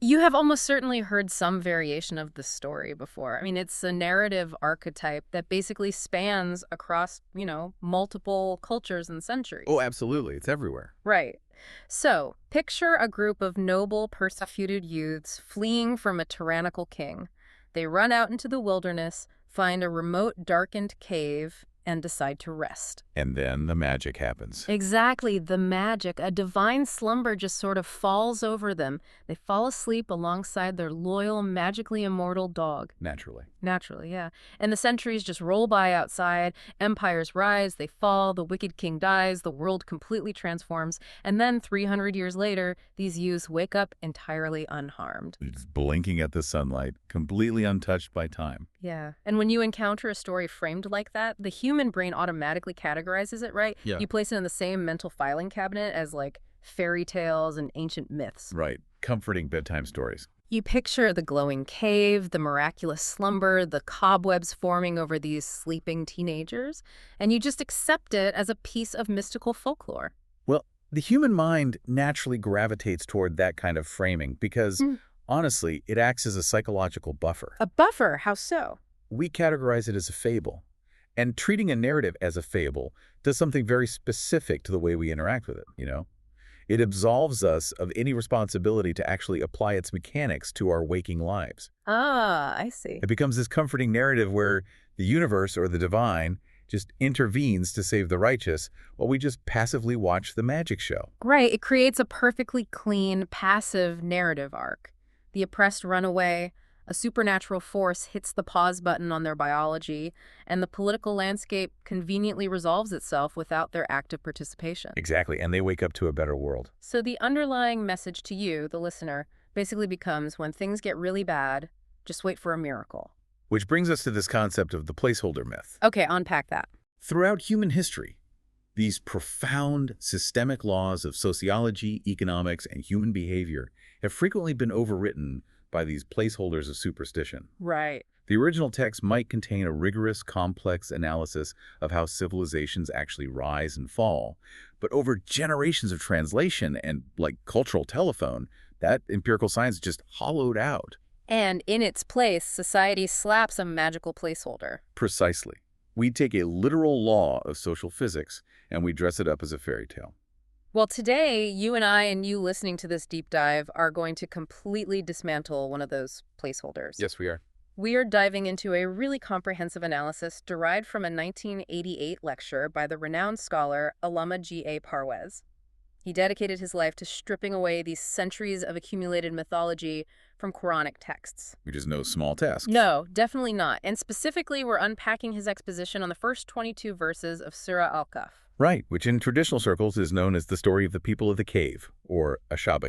You have almost certainly heard some variation of the story before. I mean, it's a narrative archetype that basically spans across, multiple cultures and centuries. Oh, absolutely. It's everywhere. Right. So, picture a group of noble, persecuted youths fleeing from a tyrannical king. They run out into the wilderness, find a remote, darkened cave, and decide to rest. And then the magic happens. Exactly, the magic. A divine slumber just sort of falls over them. They fall asleep alongside their loyal, magically immortal dog. Naturally. Naturally, yeah. And the centuries just roll by outside. Empires rise, they fall, the wicked king dies, the world completely transforms. And then 300 years later, these youths wake up entirely unharmed. Just blinking at the sunlight, completely untouched by time. Yeah. And when you encounter a story framed like that, the human brain automatically categorizes it, right? Yeah. You place it in the same mental filing cabinet as, like, fairy tales and ancient myths. Right. Comforting bedtime stories. You picture the glowing cave, the miraculous slumber, the cobwebs forming over these sleeping teenagers, and you just accept it as a piece of mystical folklore. Well, the human mind naturally gravitates toward that kind of framing because, honestly, it acts as a psychological buffer. A buffer? How so? We categorize it as a fable. And treating a narrative as a fable does something very specific to the way we interact with it, It absolves us of any responsibility to actually apply its mechanics to our waking lives. Ah, I see. It becomes this comforting narrative where the universe or the divine just intervenes to save the righteous while we just passively watch the magic show. Right. It creates a perfectly clean, passive narrative arc. The oppressed run away, a supernatural force hits the pause button on their biology, and the political landscape conveniently resolves itself without their active participation. Exactly, and they wake up to a better world. So the underlying message to you, the listener, basically becomes when things get really bad, just wait for a miracle. Which brings us to this concept of the placeholder myth. Okay, unpack that. Throughout human history, these profound systemic laws of sociology, economics, and human behavior have frequently been overwritten by these placeholders of superstition. Right. The original text might contain a rigorous, complex analysis of how civilizations actually rise and fall, but over generations of translation and, like, cultural telephone, that empirical science just hollowed out. And in its place, society slaps a magical placeholder. Precisely. We take a literal law of social physics and we dress it up as a fairy tale. Well, today, you and I and you listening to this deep dive are going to completely dismantle one of those placeholders. Yes, we are. We are diving into a really comprehensive analysis derived from a 1988 lecture by the renowned scholar Allama G.A. Parwez. He dedicated his life to stripping away these centuries of accumulated mythology from Quranic texts. Which is no small task. No, definitely not. And specifically, we're unpacking his exposition on the first 22 verses of Surah Al-Kahf. Right, which in traditional circles is known as the story of the people of the cave, or Ashab.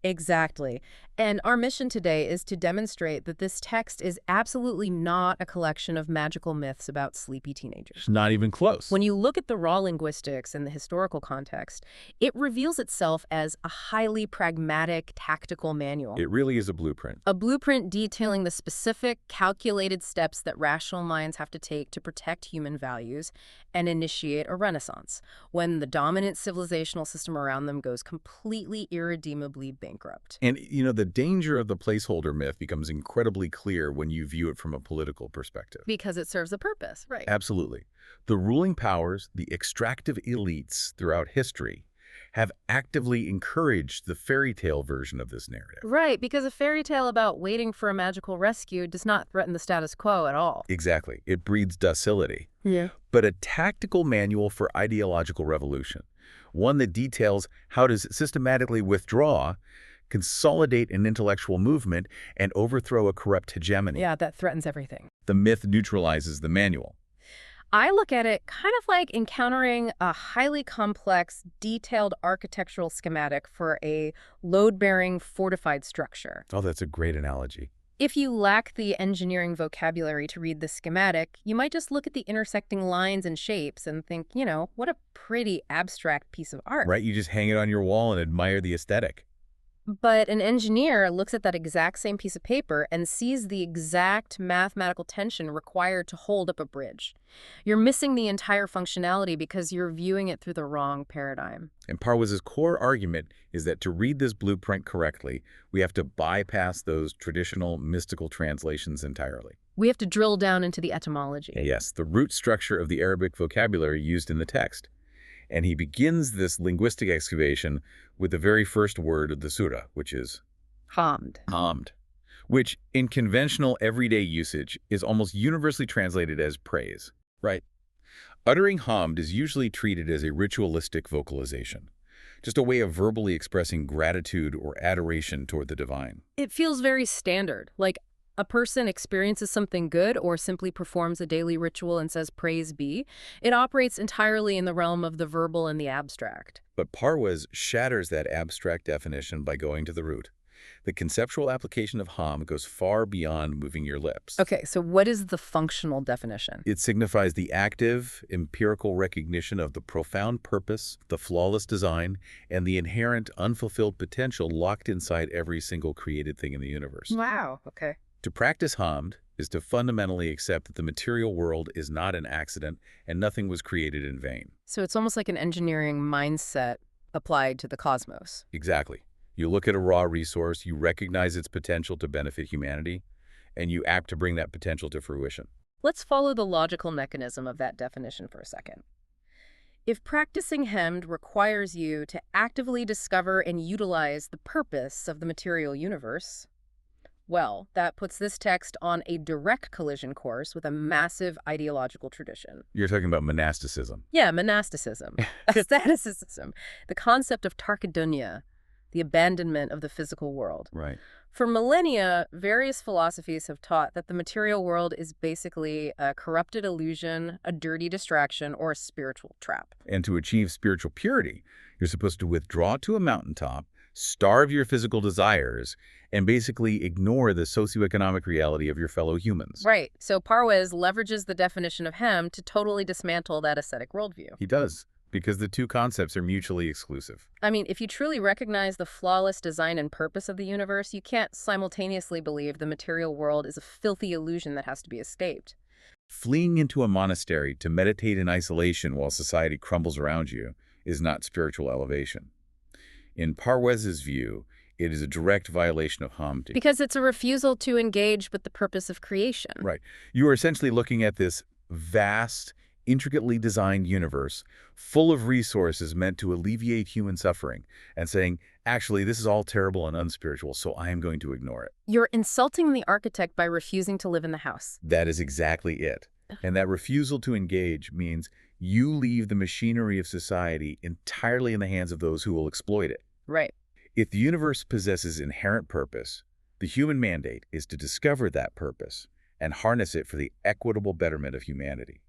Exactly. And our mission today is to demonstrate that this text is absolutely not a collection of magical myths about sleepy teenagers. It's not even close. When you look at the raw linguistics and the historical context, it reveals itself as a highly pragmatic, tactical manual. It really is a blueprint. A blueprint detailing the specific, calculated steps that rational minds have to take to protect human values and initiate a renaissance, when the dominant civilizational system around them goes completely irredeemably bankrupt. And, the danger of the placeholder myth becomes incredibly clear when you view it from a political perspective. Because it serves a purpose, right? Absolutely. The ruling powers, the extractive elites throughout history, have actively encouraged the fairy tale version of this narrative. Right, because a fairy tale about waiting for a magical rescue does not threaten the status quo at all. Exactly. It breeds docility. Yeah. But a tactical manual for ideological revolution, one that details how to systematically withdraw, consolidate an intellectual movement, and overthrow a corrupt hegemony. Yeah, that threatens everything. The myth neutralizes the manual. I look at it kind of like encountering a highly complex, detailed architectural schematic for a load-bearing, fortified structure. Oh, that's a great analogy. If you lack the engineering vocabulary to read the schematic, you might just look at the intersecting lines and shapes and think, what a pretty abstract piece of art. Right? You just hang it on your wall and admire the aesthetic. But an engineer looks at that exact same piece of paper and sees the exact mathematical tension required to hold up a bridge. You're missing the entire functionality because you're viewing it through the wrong paradigm. And Parwez's core argument is that to read this blueprint correctly, we have to bypass those traditional mystical translations entirely. We have to drill down into the etymology. Yes, the root structure of the Arabic vocabulary used in the text. And he begins this linguistic excavation with the very first word of the surah, which is hamd, which in conventional everyday usage is almost universally translated as praise, right? Uttering hamd is usually treated as a ritualistic vocalization, just a way of verbally expressing gratitude or adoration toward the divine. It feels very standard, like a person experiences something good or simply performs a daily ritual and says praise be. It operates entirely in the realm of the verbal and the abstract. But Parwez shatters that abstract definition by going to the root. The conceptual application of hamd goes far beyond moving your lips. Okay, so what is the functional definition? It signifies the active, empirical recognition of the profound purpose, the flawless design, and the inherent unfulfilled potential locked inside every single created thing in the universe. Wow, okay. To practice hamd is to fundamentally accept that the material world is not an accident and nothing was created in vain. So it's almost like an engineering mindset applied to the cosmos. Exactly. You look at a raw resource, you recognize its potential to benefit humanity, and you act to bring that potential to fruition. Let's follow the logical mechanism of that definition for a second. If practicing hamd requires you to actively discover and utilize the purpose of the material universe, well, that puts this text on a direct collision course with a massive ideological tradition. You're talking about monasticism. Yeah, monasticism, asceticism, the concept of tark dunya, the abandonment of the physical world. Right. For millennia, various philosophies have taught that the material world is basically a corrupted illusion, a dirty distraction, or a spiritual trap. And to achieve spiritual purity, you're supposed to withdraw to a mountaintop, starve your physical desires, and basically ignore the socioeconomic reality of your fellow humans. Right. So Parwez leverages the definition of hamd to totally dismantle that ascetic worldview. He does, because the two concepts are mutually exclusive. I mean, if you truly recognize the flawless design and purpose of the universe, you can't simultaneously believe the material world is a filthy illusion that has to be escaped. Fleeing into a monastery to meditate in isolation while society crumbles around you is not spiritual elevation. In Parwez's view, it is a direct violation of hamd. Because it's a refusal to engage with the purpose of creation. Right. You are essentially looking at this vast, intricately designed universe full of resources meant to alleviate human suffering and saying, actually, this is all terrible and unspiritual, so I am going to ignore it. You're insulting the architect by refusing to live in the house. That is exactly it. And that refusal to engage means you leave the machinery of society entirely in the hands of those who will exploit it. Right. If the universe possesses inherent purpose, the human mandate is to discover that purpose and harness it for the equitable betterment of humanity.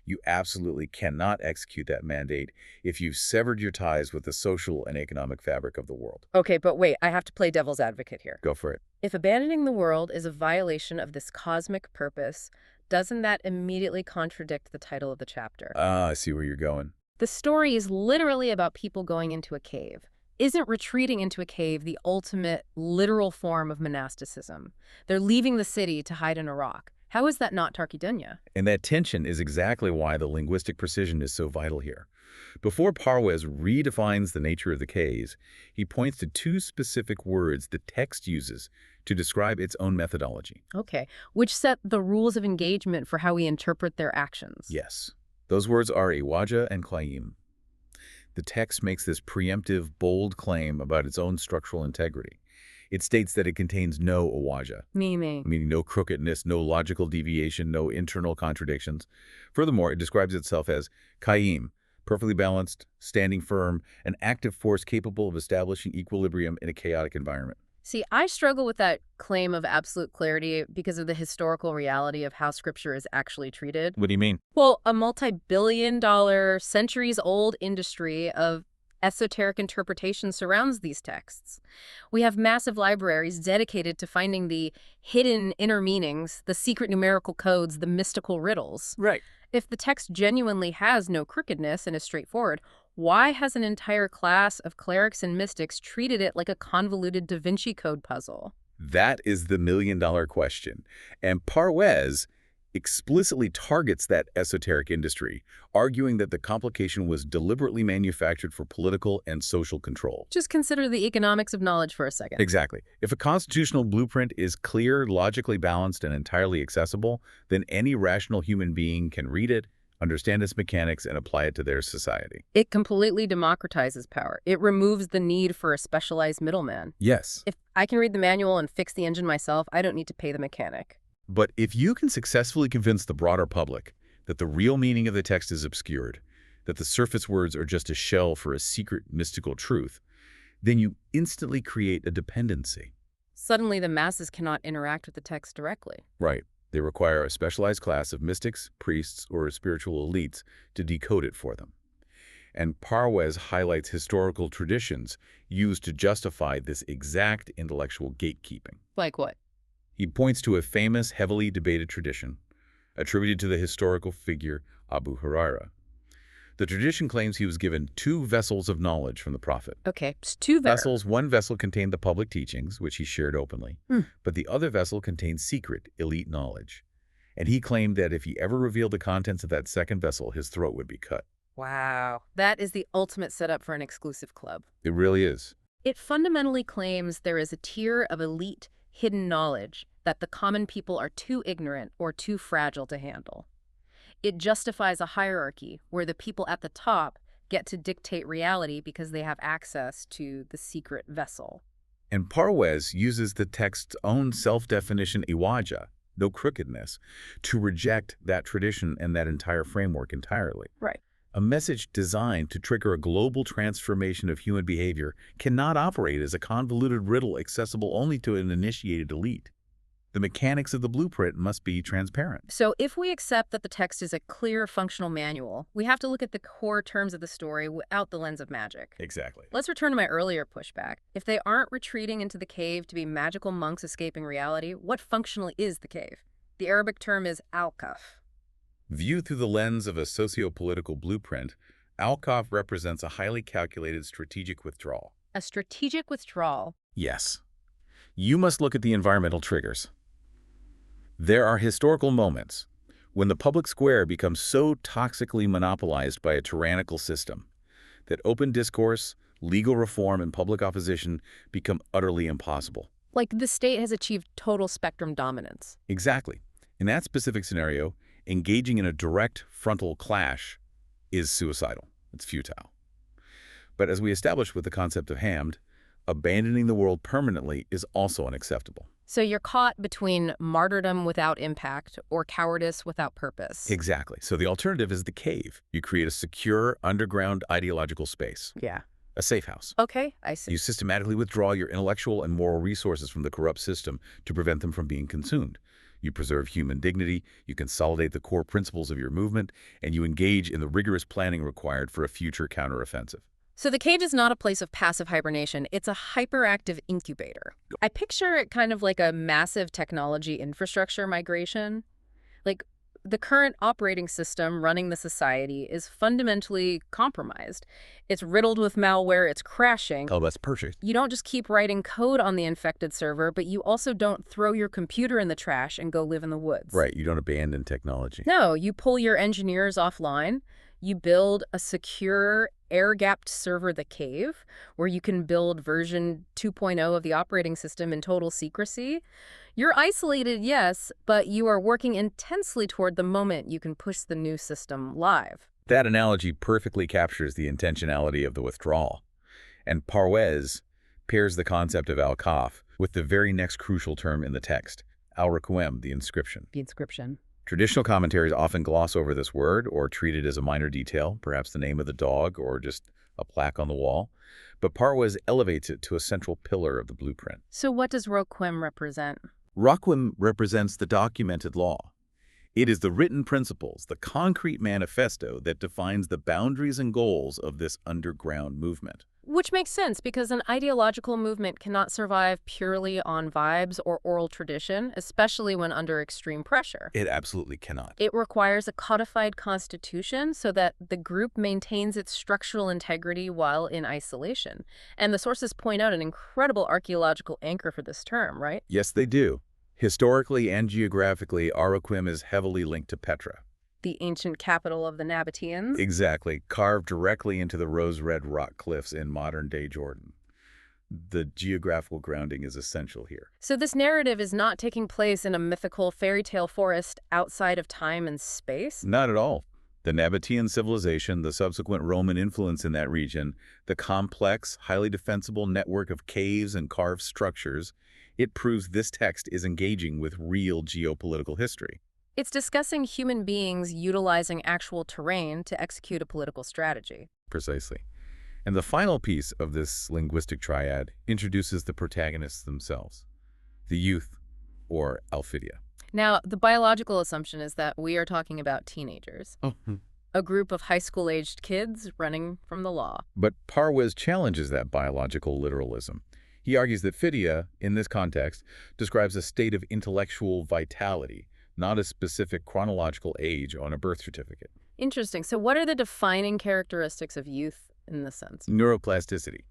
You absolutely cannot execute that mandate if you've severed your ties with the social and economic fabric of the world. Okay, but wait, I have to play devil's advocate here. Go for it. If abandoning the world is a violation of this cosmic purpose, doesn't that immediately contradict the title of the chapter? I see where you're going. The story is literally about people going into a cave. Isn't retreating into a cave the ultimate literal form of monasticism? They're leaving the city to hide in a rock. How is that not tark dunya? And that tension is exactly why the linguistic precision is so vital here. Before Parwez redefines the nature of the caves, he points to two specific words the text uses to describe its own methodology. Okay, which set the rules of engagement for how we interpret their actions. Yes. Those words are Iwaj and Qayyim. The text makes this preemptive, bold claim about its own structural integrity. It states that it contains no Iwaj, meaning no crookedness, no logical deviation, no internal contradictions. Furthermore, it describes itself as Qayyim, perfectly balanced, standing firm, an active force capable of establishing equilibrium in a chaotic environment. See, I struggle with that claim of absolute clarity because of the historical reality of how Scripture is actually treated. What do you mean? Well, a multi-billion-dollar, centuries-old industry of esoteric interpretation surrounds these texts. We have massive libraries dedicated to finding the hidden inner meanings, the secret numerical codes, the mystical riddles. Right. If the text genuinely has no crookedness and is straightforward, Why has an entire class of clerics and mystics treated it like a convoluted Da Vinci Code puzzle? That is the million-dollar question. And Parwez explicitly targets that esoteric industry, arguing that the complication was deliberately manufactured for political and social control. Just consider the economics of knowledge for a second. Exactly. If a constitutional blueprint is clear, logically balanced, and entirely accessible, then any rational human being can read it, understand its mechanics, and apply it to their society. It completely democratizes power. It removes the need for a specialized middleman. Yes. If I can read the manual and fix the engine myself, I don't need to pay the mechanic. But if you can successfully convince the broader public that the real meaning of the text is obscured, that the surface words are just a shell for a secret mystical truth, then you instantly create a dependency. Suddenly, the masses cannot interact with the text directly. Right. They require a specialized class of mystics, priests, or spiritual elites to decode it for them. And Parwez highlights historical traditions used to justify this exact intellectual gatekeeping. Like what? He points to a famous, heavily debated tradition attributed to the historical figure Abu Huraira. The tradition claims he was given 2 vessels of knowledge from the Prophet. Okay, it's 2 Vessels. One vessel contained the public teachings, which he shared openly, but the other vessel contained secret, elite knowledge. And he claimed that if he ever revealed the contents of that second vessel, his throat would be cut. Wow. That is the ultimate setup for an exclusive club. It really is. It fundamentally claims there is a tier of elite, hidden knowledge that the common people are too ignorant or too fragile to handle. It justifies a hierarchy where the people at the top get to dictate reality because they have access to the secret vessel. And Parwez uses the text's own self-definition, Iwaj, no crookedness, to reject that tradition and that entire framework entirely. Right. A message designed to trigger a global transformation of human behavior cannot operate as a convoluted riddle accessible only to an initiated elite. The mechanics of the blueprint must be transparent. So if we accept that the text is a clear, functional manual, we have to look at the core terms of the story without the lens of magic. Exactly. Let's return to my earlier pushback. If they aren't retreating into the cave to be magical monks escaping reality, what functionally is the cave? The Arabic term is Al-Kahf. Viewed through the lens of a socio-political blueprint, Al-Kahf represents a highly calculated strategic withdrawal. A strategic withdrawal. Yes. You must look at the environmental triggers. There are historical moments when the public square becomes so toxically monopolized by a tyrannical system that open discourse, legal reform, and public opposition become utterly impossible. Like the state has achieved total spectrum dominance. Exactly. In that specific scenario, engaging in a direct frontal clash is suicidal. It's futile. But as we established with the concept of Hamd, abandoning the world permanently is also unacceptable. So you're caught between martyrdom without impact or cowardice without purpose. Exactly. So the alternative is the cave. You create a secure, underground ideological space. Yeah. A safe house. Okay, I see. You systematically withdraw your intellectual and moral resources from the corrupt system to prevent them from being consumed. You preserve human dignity, you consolidate the core principles of your movement, and you engage in the rigorous planning required for a future counteroffensive. So the cage is not a place of passive hibernation. It's a hyperactive incubator. I picture it kind of like a massive technology infrastructure migration. Like the current operating system running the society is fundamentally compromised. It's riddled with malware. It's crashing. Oh, that's perfect. You don't just keep writing code on the infected server, but you also don't throw your computer in the trash and go live in the woods. Right. You don't abandon technology. No, you pull your engineers offline. You build a secure, air-gapped server, the cave, where you can build version 2.0 of the operating system in total secrecy. You're isolated, yes, but you are working intensely toward the moment you can push the new system live. That analogy perfectly captures the intentionality of the withdrawal. And Parwez pairs the concept of Al-Kahf with the very next crucial term in the text, Al-Requiem, the inscription. The inscription. Traditional commentaries often gloss over this word or treat it as a minor detail, perhaps the name of the dog or just a plaque on the wall. But Parwez elevates it to a central pillar of the blueprint. So what does Requiem represent? Requiem represents the documented law. It is the written principles, the concrete manifesto that defines the boundaries and goals of this underground movement. Which makes sense because an ideological movement cannot survive purely on vibes or oral tradition, especially when under extreme pressure. It absolutely cannot. It requires a codified constitution so that the group maintains its structural integrity while in isolation. And the sources point out an incredible archaeological anchor for this term, right? Yes, they do. Historically and geographically, Araquim is heavily linked to Petra. The ancient capital of the Nabateans. Exactly, carved directly into the rose-red rock cliffs in modern-day Jordan. The geographical grounding is essential here. So this narrative is not taking place in a mythical fairy tale forest outside of time and space? Not at all. The Nabatean civilization, the subsequent Roman influence in that region, the complex, highly defensible network of caves and carved structures, it proves this text is engaging with real geopolitical history. It's discussing human beings utilizing actual terrain to execute a political strategy. Precisely. And the final piece of this linguistic triad introduces the protagonists themselves, the youth, or Alphidia. Now, the biological assumption is that we are talking about teenagers, Oh. a group of high school-aged kids running from the law. But Parwez challenges that biological literalism. He argues that Phidia, in this context, describes a state of intellectual vitality, not a specific chronological age on a birth certificate. Interesting. So what are the defining characteristics of youth in this sense? Neuroplasticity,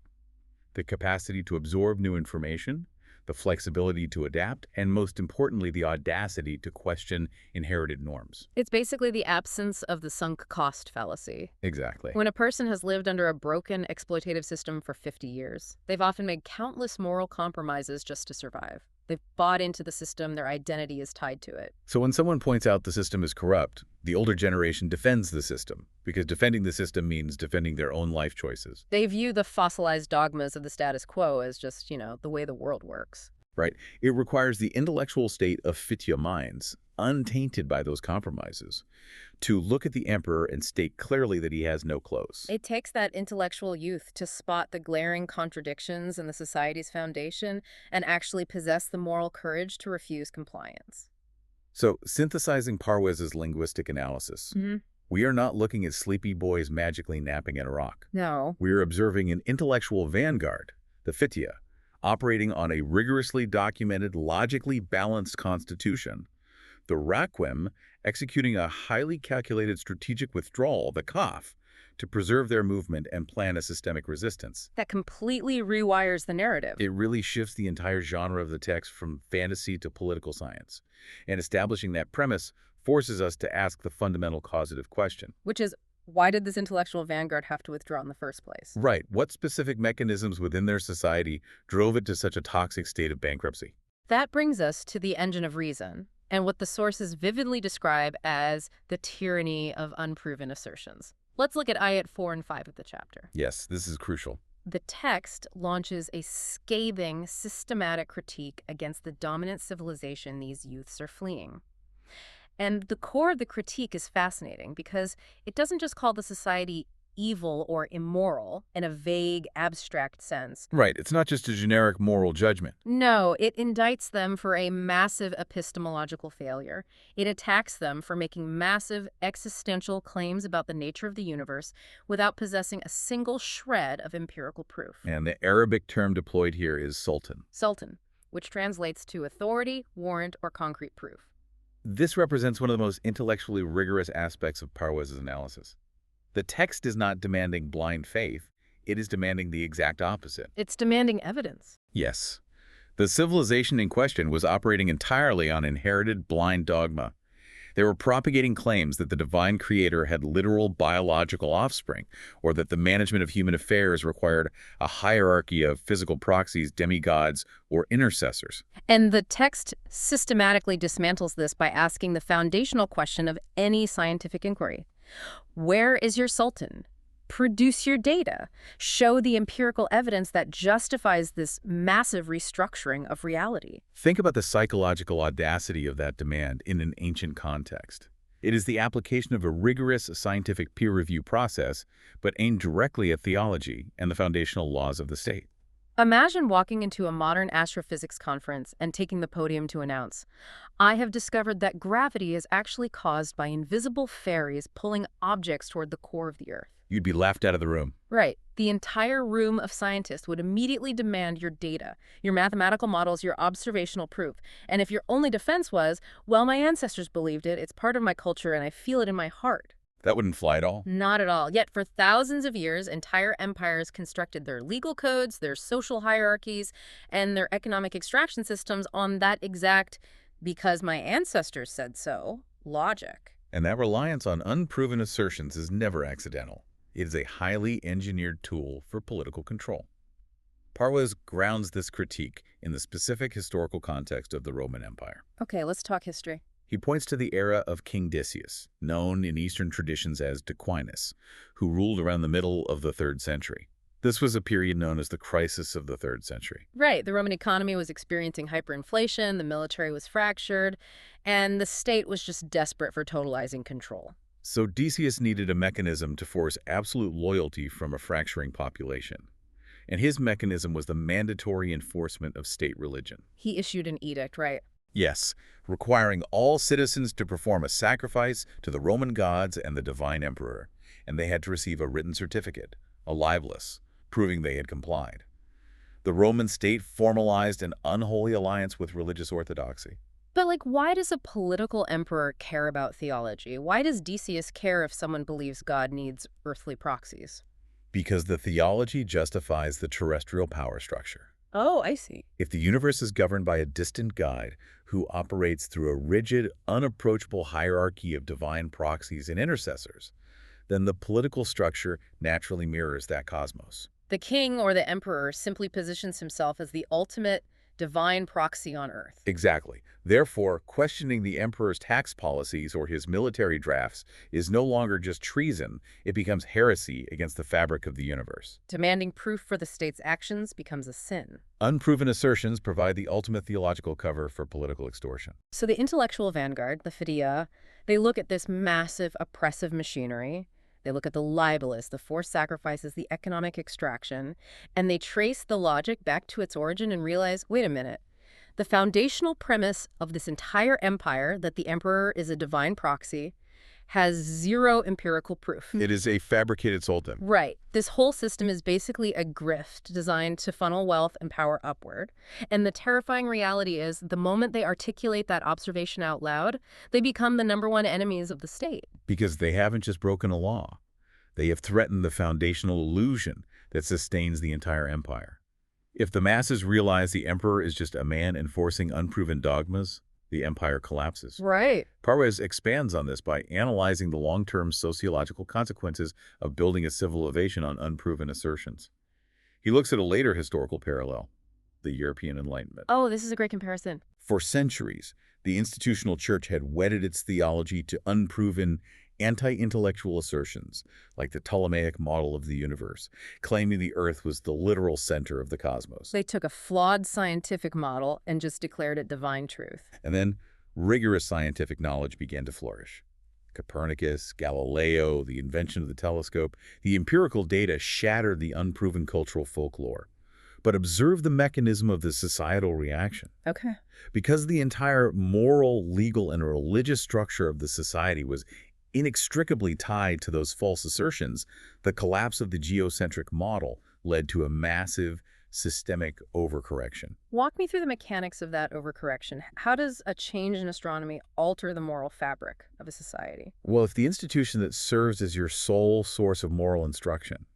the capacity to absorb new information, the flexibility to adapt, and most importantly, the audacity to question inherited norms. It's basically the absence of the sunk cost fallacy. Exactly. When a person has lived under a broken, exploitative system for 50 years, they've often made countless moral compromises just to survive. They've bought into the system, their identity is tied to it. So when someone points out the system is corrupt, the older generation defends the system, because defending the system means defending their own life choices. They view the fossilized dogmas of the status quo as just, the way the world works. Right? It requires the intellectual state of Fitya minds, untainted by those compromises, to look at the emperor and state clearly that he has no clothes. It takes that intellectual youth to spot the glaring contradictions in the society's foundation and actually possess the moral courage to refuse compliance. So, synthesizing Parwez's linguistic analysis, we are not looking at sleepy boys magically napping at a rock. No. We are observing an intellectual vanguard, the Fitya, operating on a rigorously documented, logically balanced constitution. The Raquim executing a highly calculated strategic withdrawal, the Kahf, to preserve their movement and plan a systemic resistance. That completely rewires the narrative. It really shifts the entire genre of the text from fantasy to political science. And establishing that premise forces us to ask the fundamental causative question. Which is, why did this intellectual vanguard have to withdraw in the first place? Right. What specific mechanisms within their society drove it to such a toxic state of bankruptcy? That brings us to the engine of reason, and what the sources vividly describe as the tyranny of unproven assertions. Let's look at Ayat 4 and 5 of the chapter. Yes, this is crucial. The text launches a scathing, systematic critique against the dominant civilization these youths are fleeing. And the core of the critique is fascinating because it doesn't just call the society evil or immoral in a vague, abstract sense. Right. It's not just a generic moral judgment. No, it indicts them for a massive epistemological failure. It attacks them for making massive existential claims about the nature of the universe without possessing a single shred of empirical proof. And the Arabic term deployed here is sultan. Sultan, which translates to authority, warrant, or concrete proof. This represents one of the most intellectually rigorous aspects of Parwez's analysis. The text is not demanding blind faith, it is demanding the exact opposite. It's demanding evidence. Yes. The civilization in question was operating entirely on inherited blind dogma. They were propagating claims that the divine creator had literal biological offspring, or that the management of human affairs required a hierarchy of physical proxies, demigods, or intercessors. And the text systematically dismantles this by asking the foundational question of any scientific inquiry. Where is your sultan? Produce your data. Show the empirical evidence that justifies this massive restructuring of reality. Think about the psychological audacity of that demand in an ancient context. It is the application of a rigorous scientific peer review process, but aimed directly at theology and the foundational laws of the state. Imagine walking into a modern astrophysics conference and taking the podium to announce, I have discovered that gravity is actually caused by invisible fairies pulling objects toward the core of the Earth. You'd be laughed out of the room. Right. The entire room of scientists would immediately demand your data, your mathematical models, your observational proof. And if your only defense was, well, my ancestors believed it, it's part of my culture, and I feel it in my heart. That wouldn't fly at all. Not at all. Yet for thousands of years, entire empires constructed their legal codes, their social hierarchies, and their economic extraction systems on that exact because my ancestors said so logic. And that reliance on unproven assertions is never accidental. It is a highly engineered tool for political control. Parwez grounds this critique in the specific historical context of the Roman Empire. Okay, let's talk history. He points to the era of King Decius, known in Eastern traditions as Decay, who ruled around the middle of the 3rd century. This was a period known as the crisis of the 3rd century. Right, the Roman economy was experiencing hyperinflation, the military was fractured, and the state was just desperate for totalizing control. So Decius needed a mechanism to force absolute loyalty from a fracturing population. And his mechanism was the mandatory enforcement of state religion. He issued an edict, right? Yes, requiring all citizens to perform a sacrifice to the Roman gods and the divine emperor, and they had to receive a written certificate, a libellus, proving they had complied. The Roman state formalized an unholy alliance with religious orthodoxy. But, why does a political emperor care about theology? Why does Decius care if someone believes God needs earthly proxies? Because the theology justifies the terrestrial power structure. Oh, I see. If the universe is governed by a distant guide who operates through a rigid, unapproachable hierarchy of divine proxies and intercessors, then the political structure naturally mirrors that cosmos. The king or the emperor simply positions himself as the ultimate divine proxy on earth. Exactly. Therefore, questioning the emperor's tax policies or his military drafts is no longer just treason, it becomes heresy against the fabric of the universe. Demanding proof for the state's actions becomes a sin. Unproven assertions provide the ultimate theological cover for political extortion. So the intellectual vanguard, the Fidia, they look at this massive oppressive machinery. They look at the libellus, the forced sacrifices, the economic extraction, and they trace the logic back to its origin and realize, wait a minute, the foundational premise of this entire empire, that the emperor is a divine proxy, has zero empirical proof. It is a fabricated sultan. Right. This whole system is basically a grift designed to funnel wealth and power upward. And the terrifying reality is the moment they articulate that observation out loud, they become the #1 enemies of the state. Because they haven't just broken a law. They have threatened the foundational illusion that sustains the entire empire. If the masses realize the emperor is just a man enforcing unproven dogmas, the empire collapses. Right. Parwez expands on this by analyzing the long-term sociological consequences of building a civilization on unproven assertions. He looks at a later historical parallel, the European Enlightenment. Oh, this is a great comparison. For centuries, the institutional church had wedded its theology to unproven, anti-intellectual assertions, like the Ptolemaic model of the universe, claiming the Earth was the literal center of the cosmos. They took a flawed scientific model and just declared it divine truth. And then rigorous scientific knowledge began to flourish. Copernicus, Galileo, the invention of the telescope, the empirical data shattered the unproven cultural folklore. But observe the mechanism of the societal reaction. Okay. Because the entire moral, legal, and religious structure of the society was inextricably tied to those false assertions, the collapse of the geocentric model led to a massive systemic overcorrection. Walk me through the mechanics of that overcorrection. How does a change in astronomy alter the moral fabric of a society? Well, if the institution that serves as your sole source of moral instruction,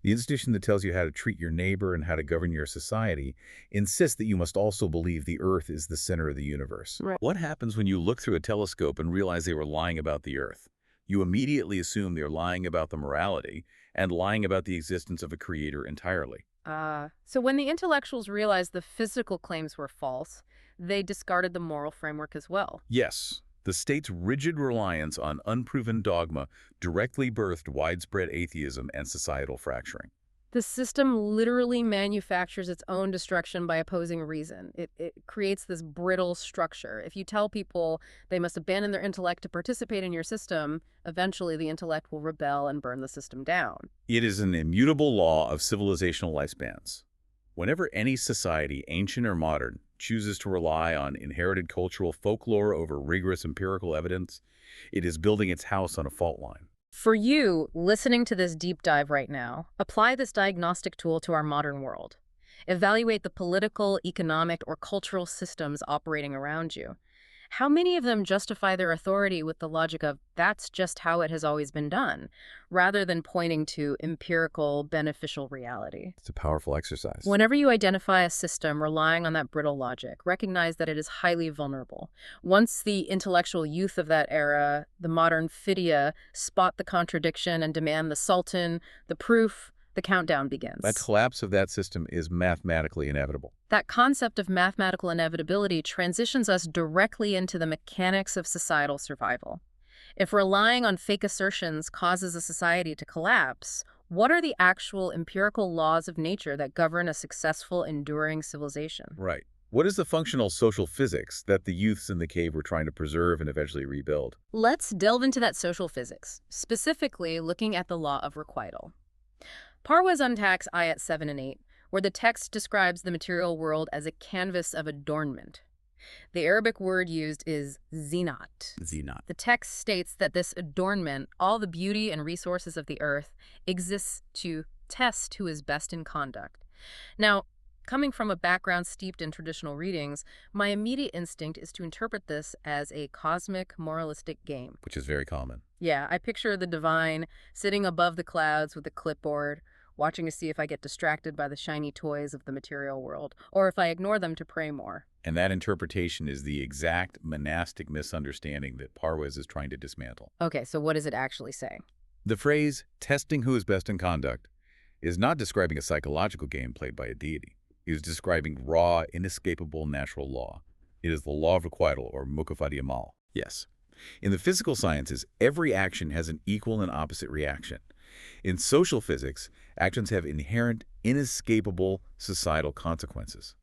the institution that tells you how to treat your neighbor and how to govern your society, insists that you must also believe the Earth is the center of the universe. Right. What happens when you look through a telescope and realize they were lying about the Earth? You immediately assume they're lying about the morality and lying about the existence of a creator entirely. So when the intellectuals realized the physical claims were false, they discarded the moral framework as well. Yes, the state's rigid reliance on unproven dogma directly birthed widespread atheism and societal fracturing. The system literally manufactures its own destruction by opposing reason. It creates this brittle structure. If you tell people they must abandon their intellect to participate in your system, eventually the intellect will rebel and burn the system down. It is an immutable law of civilizational lifespans. Whenever any society, ancient or modern, chooses to rely on inherited cultural folklore over rigorous empirical evidence, it is building its house on a fault line. For you, listening to this deep dive right now, apply this diagnostic tool to our modern world. Evaluate the political, economic, or cultural systems operating around you. How many of them justify their authority with the logic of that's just how it has always been done, rather than pointing to empirical, beneficial reality? It's a powerful exercise. Whenever you identify a system relying on that brittle logic, recognize that it is highly vulnerable. Once the intellectual youth of that era, the modern Fidya, spot the contradiction and demand the sultan, the proof, the countdown begins. That collapse of that system is mathematically inevitable. That concept of mathematical inevitability transitions us directly into the mechanics of societal survival. If relying on fake assertions causes a society to collapse, what are the actual empirical laws of nature that govern a successful, enduring civilization? Right. What is the functional social physics that the youths in the cave were trying to preserve and eventually rebuild? Let's delve into that social physics, specifically looking at the law of requital. Parwez unpacks Ayat 7 and 8, where the text describes the material world as a canvas of adornment. The Arabic word used is zinat. Zinat. The text states that this adornment, all the beauty and resources of the earth, exists to test who is best in conduct. Now, coming from a background steeped in traditional readings, my immediate instinct is to interpret this as a cosmic, moralistic game. Which is very common. Yeah, I picture the divine sitting above the clouds with a clipboard, watching to see if I get distracted by the shiny toys of the material world, or if I ignore them to pray more. And that interpretation is the exact monastic misunderstanding that Parwez is trying to dismantle. Okay, so what does it actually say? The phrase, testing who is best in conduct, is not describing a psychological game played by a deity. It is describing raw, inescapable natural law. It is the law of requital, or mukafadi amal. Yes. In the physical sciences, every action has an equal and opposite reaction. In social physics, actions have inherent, inescapable societal consequences.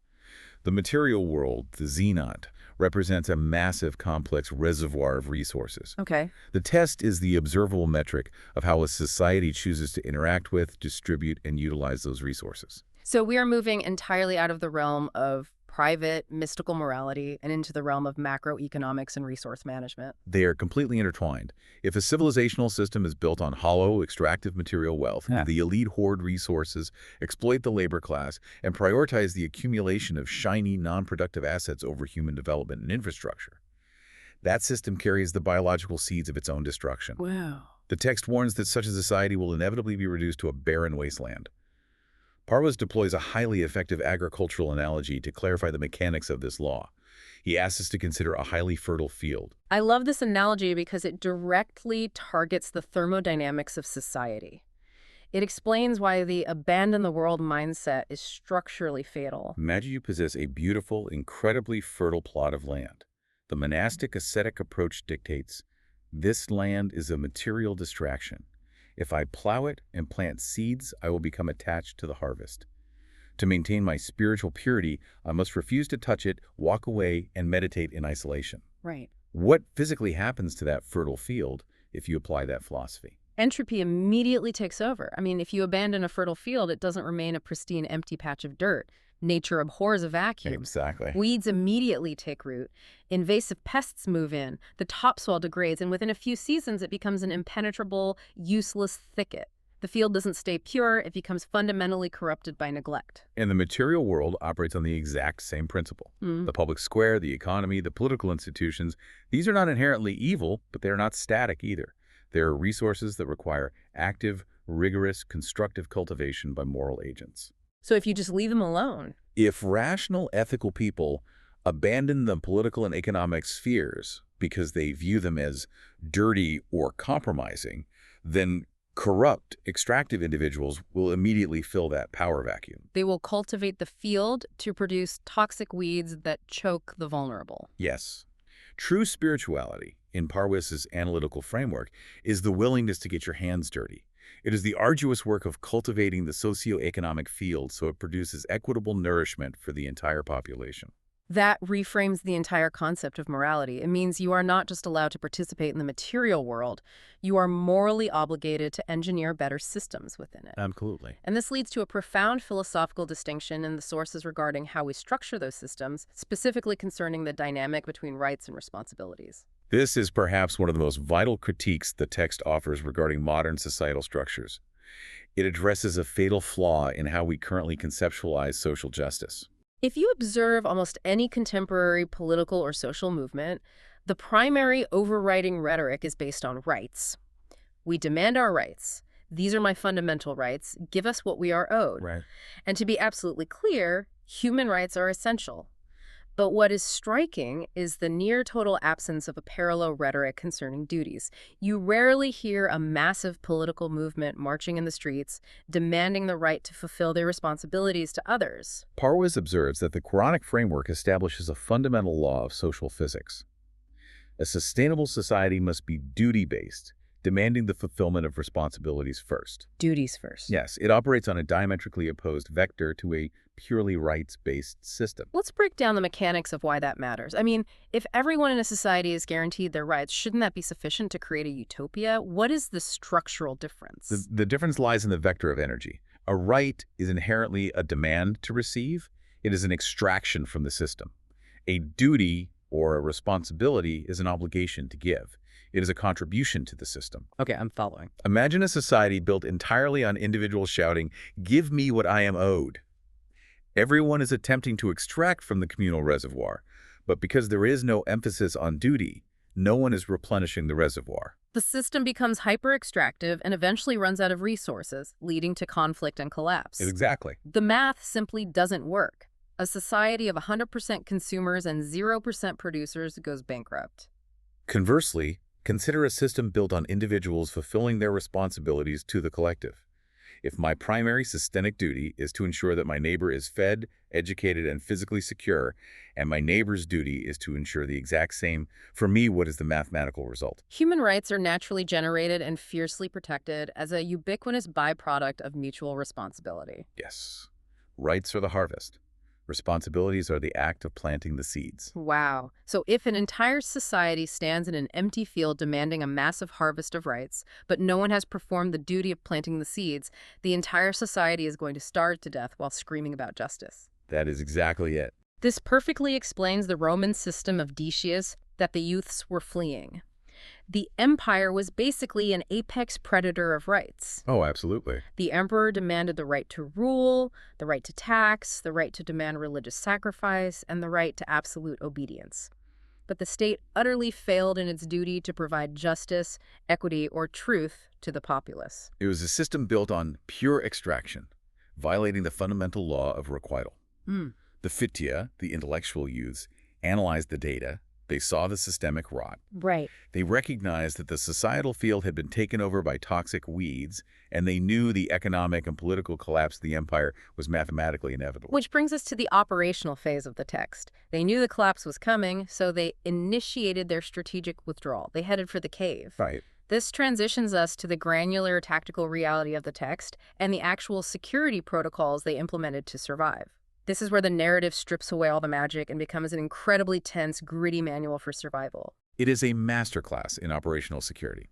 The material world, the zenat, represents a massive, complex reservoir of resources. Okay. The test is the observable metric of how a society chooses to interact with, distribute, and utilize those resources. So we are moving entirely out of the realm of private, mystical morality and into the realm of macroeconomics and resource management. They are completely intertwined. If a civilizational system is built on hollow, extractive material wealth, the elite hoard resources, exploit the labor class, and prioritize the accumulation of shiny, non-productive assets over human development and infrastructure, that system carries the biological seeds of its own destruction. Wow. The text warns that such a society will inevitably be reduced to a barren wasteland. Parwez deploys a highly effective agricultural analogy to clarify the mechanics of this law. He asks us to consider a highly fertile field. I love this analogy because it directly targets the thermodynamics of society. It explains why the abandon the world mindset is structurally fatal. Imagine you possess a beautiful, incredibly fertile plot of land. The monastic ascetic approach dictates, this land is a material distraction. If I plow it and plant seeds, I will become attached to the harvest. To maintain my spiritual purity, I must refuse to touch it, walk away, and meditate in isolation. Right. What physically happens to that fertile field if you apply that philosophy? Entropy immediately takes over. I mean, if you abandon a fertile field, it doesn't remain a pristine, empty patch of dirt. Nature abhors a vacuum. Exactly. Weeds immediately take root. Invasive pests move in. The topsoil degrades, and within a few seasons, it becomes an impenetrable, useless thicket. The field doesn't stay pure. It becomes fundamentally corrupted by neglect. And the material world operates on the exact same principle. The public square, the economy, the political institutions, these are not inherently evil, but they're not static either. They are resources that require active, rigorous, constructive cultivation by moral agents. So if you just leave them alone. If rational, ethical people abandon the political and economic spheres because they view them as dirty or compromising, then corrupt, extractive individuals will immediately fill that power vacuum. They will cultivate the field to produce toxic weeds that choke the vulnerable. Yes. True spirituality, in Parwez's analytical framework, is the willingness to get your hands dirty. It is the arduous work of cultivating the socioeconomic field so it produces equitable nourishment for the entire population. That reframes the entire concept of morality. It means you are not just allowed to participate in the material world, you are morally obligated to engineer better systems within it. Absolutely. And this leads to a profound philosophical distinction in the sources regarding how we structure those systems, specifically concerning the dynamic between rights and responsibilities. This is perhaps one of the most vital critiques the text offers regarding modern societal structures. It addresses a fatal flaw in how we currently conceptualize social justice. If you observe almost any contemporary political or social movement, the primary overriding rhetoric is based on rights. We demand our rights. These are my fundamental rights. Give us what we are owed. Right. And to be absolutely clear, human rights are essential. But what is striking is the near total absence of a parallel rhetoric concerning duties. You rarely hear a massive political movement marching in the streets, demanding the right to fulfill their responsibilities to others. Parwez observes that the Quranic framework establishes a fundamental law of social physics. A sustainable society must be duty-based, demanding the fulfillment of responsibilities first. Duties first. Yes, it operates on a diametrically opposed vector to a purely rights-based system. Let's break down the mechanics of why that matters. I mean, if everyone in a society is guaranteed their rights, shouldn't that be sufficient to create a utopia? What is the structural difference? The difference lies in the vector of energy. A right is inherently a demand to receive. It is an extraction from the system. A duty or a responsibility is an obligation to give. It is a contribution to the system. Okay, I'm following. Imagine a society built entirely on individuals shouting, "Give me what I am owed." Everyone is attempting to extract from the communal reservoir, but because there is no emphasis on duty, no one is replenishing the reservoir. The system becomes hyper-extractive and eventually runs out of resources, leading to conflict and collapse. Exactly. The math simply doesn't work. A society of 100% consumers and 0% producers goes bankrupt. Conversely, consider a system built on individuals fulfilling their responsibilities to the collective. If my primary systemic duty is to ensure that my neighbor is fed, educated, and physically secure, and my neighbor's duty is to ensure the exact same, for me, what is the mathematical result? Human rights are naturally generated and fiercely protected as a ubiquitous byproduct of mutual responsibility. Yes. Rights are the harvest. Responsibilities are the act of planting the seeds. Wow. So if an entire society stands in an empty field demanding a massive harvest of rights, but no one has performed the duty of planting the seeds, the entire society is going to starve to death while screaming about justice. That is exactly it. This perfectly explains the Roman system of Decius that the youths were fleeing. The empire was basically an apex predator of rights. Oh, absolutely. The emperor demanded the right to rule, the right to tax, the right to demand religious sacrifice, and the right to absolute obedience. But the state utterly failed in its duty to provide justice, equity, or truth to the populace. It was a system built on pure extraction, violating the fundamental law of requital. The Fitya, the intellectual youths, analyzed the data. They saw the systemic rot. Right. They recognized that the societal field had been taken over by toxic weeds, and they knew the economic and political collapse of the empire was mathematically inevitable. Which brings us to the operational phase of the text. They knew the collapse was coming, so they initiated their strategic withdrawal. They headed for the cave. Right. This transitions us to the granular tactical reality of the text and the actual security protocols they implemented to survive. This is where the narrative strips away all the magic and becomes an incredibly tense, gritty manual for survival. It is a masterclass in operational security.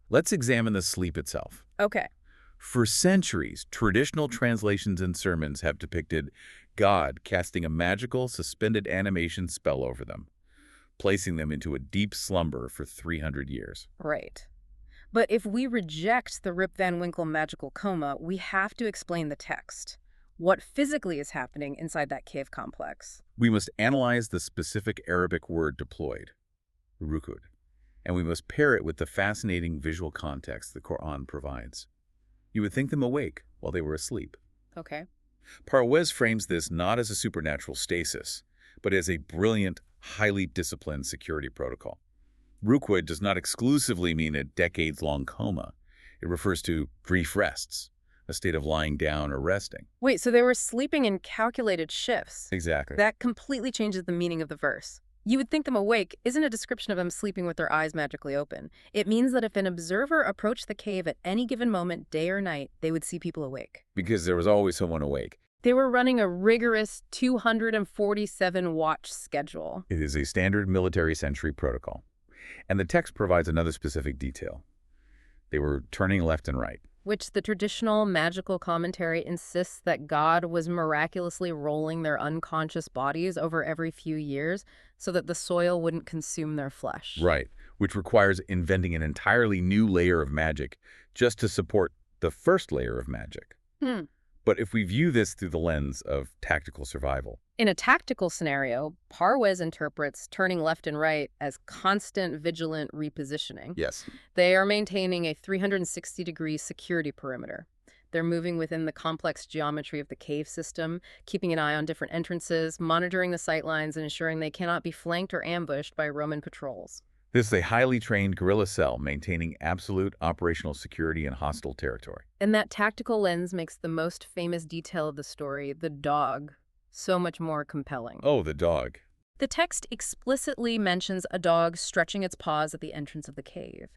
Let's examine the sleep itself. Okay. For centuries, traditional translations and sermons have depicted God casting a magical, suspended animation spell over them, placing them into a deep slumber for 300 years. Right. But if we reject the Rip Van Winkle magical coma, we have to explain the text. What physically is happening inside that cave complex? We must analyze the specific Arabic word deployed, rukud, and we must pair it with the fascinating visual context the Quran provides. You would think them awake while they were asleep. Okay. Parwez frames this not as a supernatural stasis, but as a brilliant, highly disciplined security protocol. Rukud does not exclusively mean a decades-long coma. It refers to brief rests, a state of lying down or resting. Wait, so they were sleeping in calculated shifts. Exactly. That completely changes the meaning of the verse. You would think them awake isn't a description of them sleeping with their eyes magically open. It means that if an observer approached the cave at any given moment, day or night, they would see people awake. Because there was always someone awake. They were running a rigorous 247-watch schedule. It is a standard military sentry protocol. And the text provides another specific detail. They were turning left and right. which the traditional magical commentary insists that God was miraculously rolling their unconscious bodies over every few years so that the soil wouldn't consume their flesh. Right, which requires inventing an entirely new layer of magic just to support the first layer of magic. Hmm. But if we view this through the lens of tactical survival. In a tactical scenario, Parwez interprets turning left and right as constant, vigilant repositioning. Yes. They are maintaining a 360-degree security perimeter. They're moving within the complex geometry of the cave system, keeping an eye on different entrances, monitoring the sightlines, and ensuring they cannot be flanked or ambushed by Roman patrols. This is a highly trained guerrilla cell maintaining absolute operational security in hostile territory. And that tactical lens makes the most famous detail of the story, the dog, so much more compelling. Oh, the dog. The text explicitly mentions a dog stretching its paws at the entrance of the cave.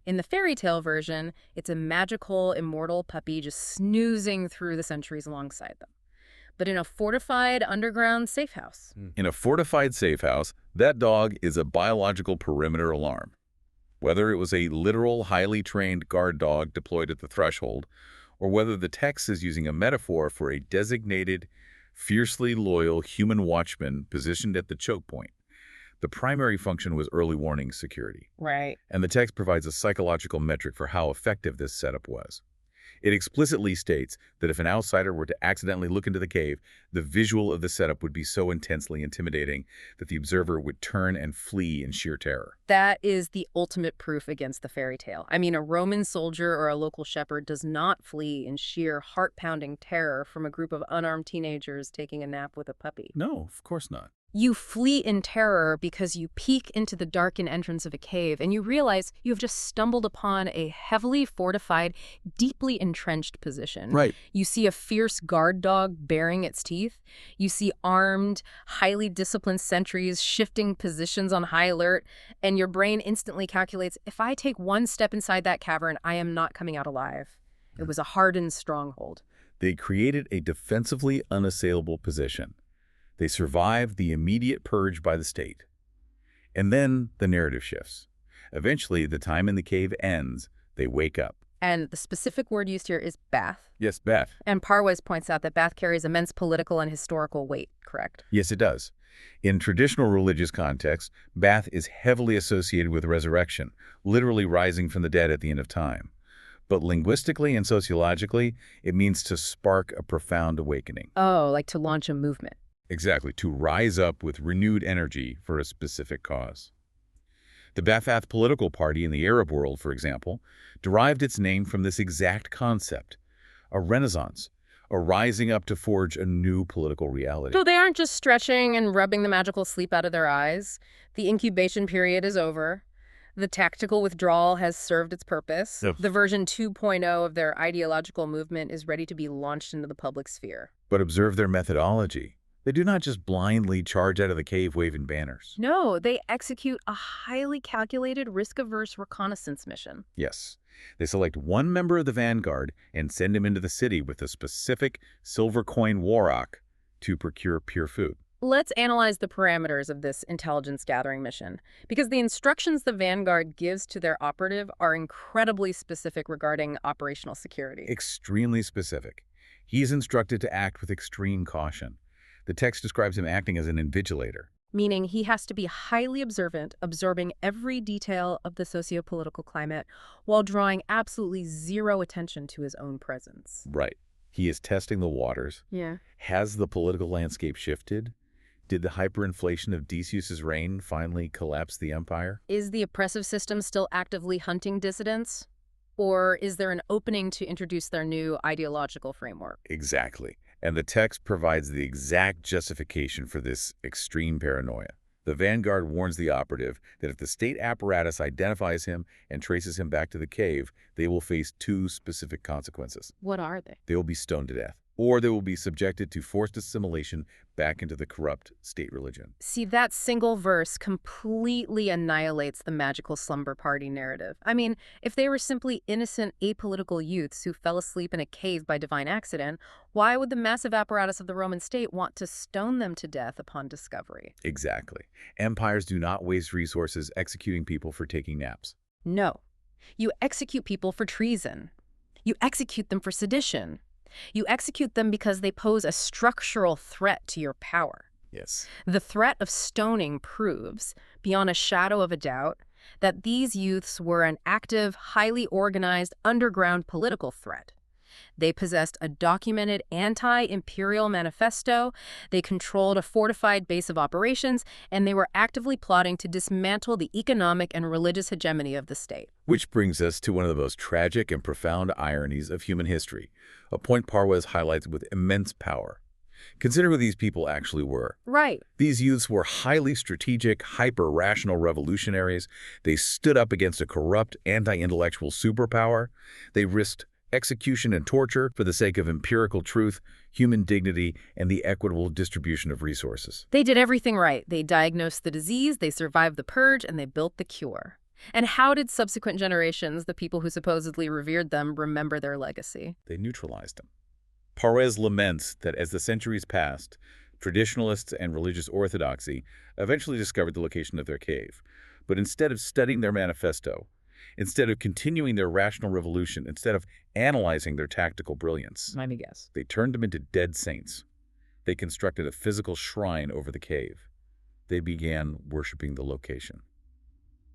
In the fairy tale version, it's a magical, immortal puppy just snoozing through the centuries alongside them. But in a fortified underground safe house. In a fortified safe house, that dog is a biological perimeter alarm. Whether it was a literal, highly trained guard dog deployed at the threshold, or whether the text is using a metaphor for a designated, fiercely loyal human watchman positioned at the choke point, the primary function was early warning security. Right. And the text provides a psychological metric for how effective this setup was. It explicitly states that if an outsider were to accidentally look into the cave, the visual of the setup would be so intensely intimidating that the observer would turn and flee in sheer terror. That is the ultimate proof against the fairy tale. I mean, a Roman soldier or a local shepherd does not flee in sheer heart-pounding terror from a group of unarmed teenagers taking a nap with a puppy. No, of course not. You flee in terror because you peek into the darkened entrance of a cave and you realize you have just stumbled upon a heavily fortified, deeply entrenched position. Right. You see a fierce guard dog baring its teeth. You see armed, highly disciplined sentries shifting positions on high alert, and your brain instantly calculates, if I take one step inside that cavern, I am not coming out alive. It was a hardened stronghold. They created a defensively unassailable position. They survived the immediate purge by the state. And then the narrative shifts. Eventually, the time in the cave ends. They wake up. And the specific word used here is Bath. Yes, Beth. And Parwez points out that Bath carries immense political and historical weight, correct? Yes, it does. In traditional religious contexts, Bath is heavily associated with resurrection, literally rising from the dead at the end of time. But linguistically and sociologically, it means to spark a profound awakening. Oh, like to launch a movement. Exactly, to rise up with renewed energy for a specific cause. The Ba'ath political party in the Arab world, for example, derived its name from this exact concept, a renaissance, a rising up to forge a new political reality. So they aren't just stretching and rubbing the magical sleep out of their eyes. The incubation period is over. The tactical withdrawal has served its purpose. Yep. The version 2.0 of their ideological movement is ready to be launched into the public sphere. But observe their methodology. They do not just blindly charge out of the cave waving banners. No, they execute a highly calculated, risk-averse reconnaissance mission. Yes. They select one member of the vanguard and send him into the city with a specific silver coin warrock to procure pure food. Let's analyze the parameters of this intelligence-gathering mission, because the instructions the vanguard gives to their operative are incredibly specific regarding operational security. Extremely specific. He is instructed to act with extreme caution. The text describes him acting as an invigilator. Meaning he has to be highly observant, absorbing every detail of the socio-political climate while drawing absolutely zero attention to his own presence. Right. He is testing the waters. Yeah. Has the political landscape shifted? Did the hyperinflation of Decius's reign finally collapse the empire? Is the oppressive system still actively hunting dissidents? Or is there an opening to introduce their new ideological framework? Exactly. And the text provides the exact justification for this extreme paranoia. The vanguard warns the operative that if the state apparatus identifies him and traces him back to the cave, they will face two specific consequences. What are they? They will be stoned to death, or they will be subjected to forced assimilation back into the corrupt state religion. See, that single verse completely annihilates the magical slumber party narrative. I mean, if they were simply innocent, apolitical youths who fell asleep in a cave by divine accident, why would the massive apparatus of the Roman state want to stone them to death upon discovery? Exactly. Empires do not waste resources executing people for taking naps. No. You execute people for treason. You execute them for sedition. You execute them because they pose a structural threat to your power. Yes. The threat of stoning proves, beyond a shadow of a doubt, that these youths were an active, highly organized, underground political threat. They possessed a documented anti-imperial manifesto, they controlled a fortified base of operations, and they were actively plotting to dismantle the economic and religious hegemony of the state. Which brings us to one of the most tragic and profound ironies of human history, a point Parwez highlights with immense power. Consider who these people actually were. Right. These youths were highly strategic, hyper-rational revolutionaries. They stood up against a corrupt, anti-intellectual superpower. They risked execution and torture for the sake of empirical truth, human dignity, and the equitable distribution of resources. They did everything right. They diagnosed the disease, they survived the purge, and they built the cure. And how did subsequent generations, the people who supposedly revered them, remember their legacy? They neutralized them. Parwez laments that as the centuries passed, traditionalists and religious orthodoxy eventually discovered the location of their cave. But instead of studying their manifesto, instead of continuing their rational revolution, instead of analyzing their tactical brilliance, Let me guess. they turned them into dead saints. They constructed a physical shrine over the cave. They began worshiping the location.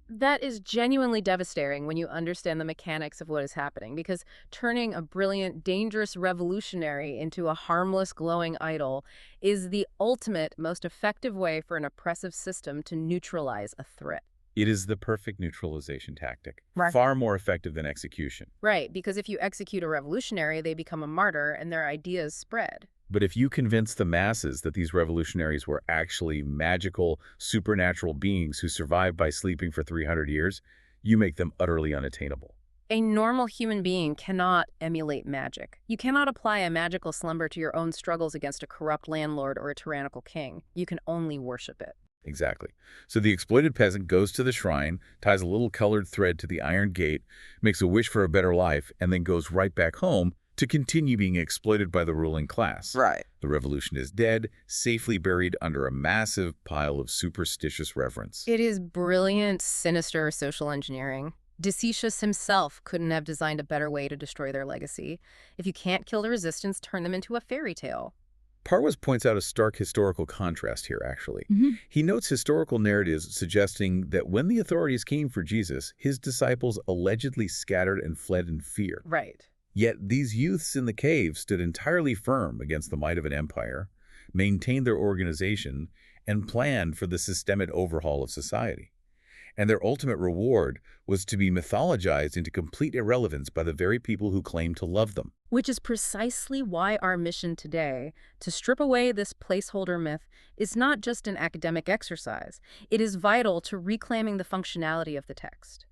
That is genuinely devastating when you understand the mechanics of what is happening, because turning a brilliant, dangerous revolutionary into a harmless, glowing idol is the ultimate, most effective way for an oppressive system to neutralize a threat. It is the perfect neutralization tactic, Right. far more effective than execution. Right, because if you execute a revolutionary, they become a martyr and their ideas spread. But if you convince the masses that these revolutionaries were actually magical, supernatural beings who survived by sleeping for 300 years, you make them utterly unattainable. A normal human being cannot emulate magic. You cannot apply a magical slumber to your own struggles against a corrupt landlord or a tyrannical king. You can only worship it. Exactly. So the exploited peasant goes to the shrine, ties a little colored thread to the iron gate, makes a wish for a better life, and then goes right back home to continue being exploited by the ruling class. Right. The revolution is dead, safely buried under a massive pile of superstitious reverence. It is brilliant, sinister social engineering. Decius himself couldn't have designed a better way to destroy their legacy. If you can't kill the resistance, turn them into a fairy tale. Parwez points out a stark historical contrast here, actually. He notes historical narratives suggesting that when the authorities came for Jesus, his disciples allegedly scattered and fled in fear. Right. Yet these youths in the cave stood entirely firm against the might of an empire, maintained their organization, and planned for the systemic overhaul of society. And their ultimate reward was to be mythologized into complete irrelevance by the very people who claimed to love them. Which is precisely why our mission today, to strip away this placeholder myth, is not just an academic exercise. It is vital to reclaiming the functionality of the text.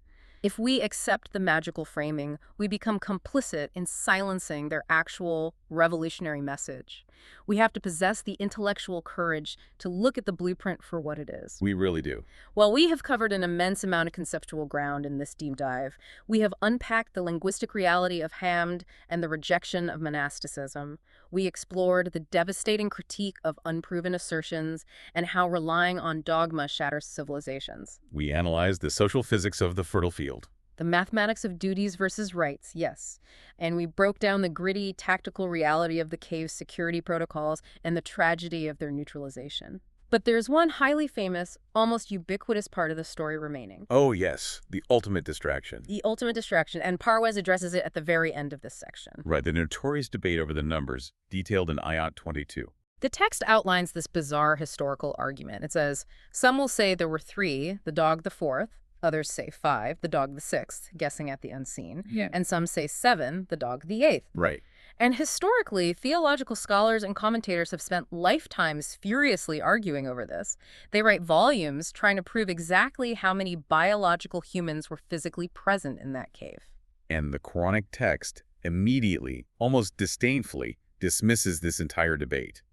If we accept the magical framing, we become complicit in silencing their actual revolutionary message. We have to possess the intellectual courage to look at the blueprint for what it is. We really do. While we have covered an immense amount of conceptual ground in this deep dive, we have unpacked the linguistic reality of Hamd and the rejection of monasticism. We explored the devastating critique of unproven assertions and how relying on dogma shatters civilizations. We analyzed the social physics of the fertile field. The mathematics of duties versus rights, yes. And we broke down the gritty, tactical reality of the cave's security protocols and the tragedy of their neutralization. But there's one highly famous, almost ubiquitous part of the story remaining. Oh yes, the ultimate distraction. The ultimate distraction, and Parwez addresses it at the very end of this section. Right, the notorious debate over the numbers, detailed in Ayat 22. The text outlines this bizarre historical argument. It says, some will say there were 3, the dog the 4th, others say 5, the dog the 6th, guessing at the unseen, and some say 7, the dog the 8th. Right. And historically, theological scholars and commentators have spent lifetimes furiously arguing over this. They write volumes trying to prove exactly how many biological humans were physically present in that cave. And the Quranic text immediately, almost disdainfully, dismisses this entire debate.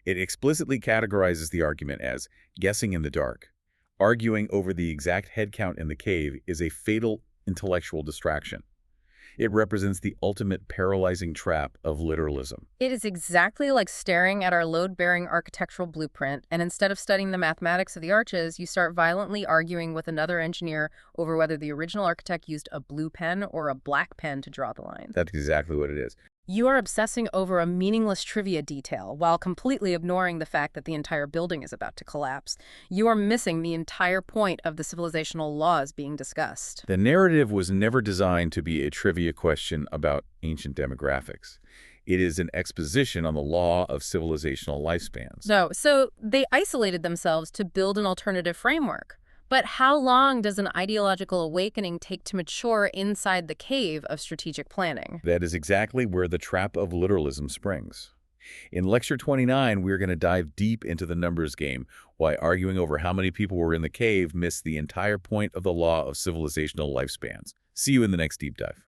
It explicitly categorizes the argument as guessing in the dark. Arguing over the exact head count in the cave is a fatal intellectual distraction. It represents the ultimate paralyzing trap of literalism. It is exactly like staring at our load-bearing architectural blueprint, and instead of studying the mathematics of the arches, you start violently arguing with another engineer over whether the original architect used a blue pen or a black pen to draw the line. That's exactly what it is. You are obsessing over a meaningless trivia detail while completely ignoring the fact that the entire building is about to collapse. You are missing the entire point of the civilizational laws being discussed. The narrative was never designed to be a trivia question about ancient demographics. It is an exposition on the law of civilizational lifespans. No, so they isolated themselves to build an alternative framework. But how long does an ideological awakening take to mature inside the cave of strategic planning? That is exactly where the trap of literalism springs. In Lecture 29, we're going to dive deep into the numbers game, why arguing over how many people were in the cave missed the entire point of the law of civilizational lifespans. See you in the next deep dive.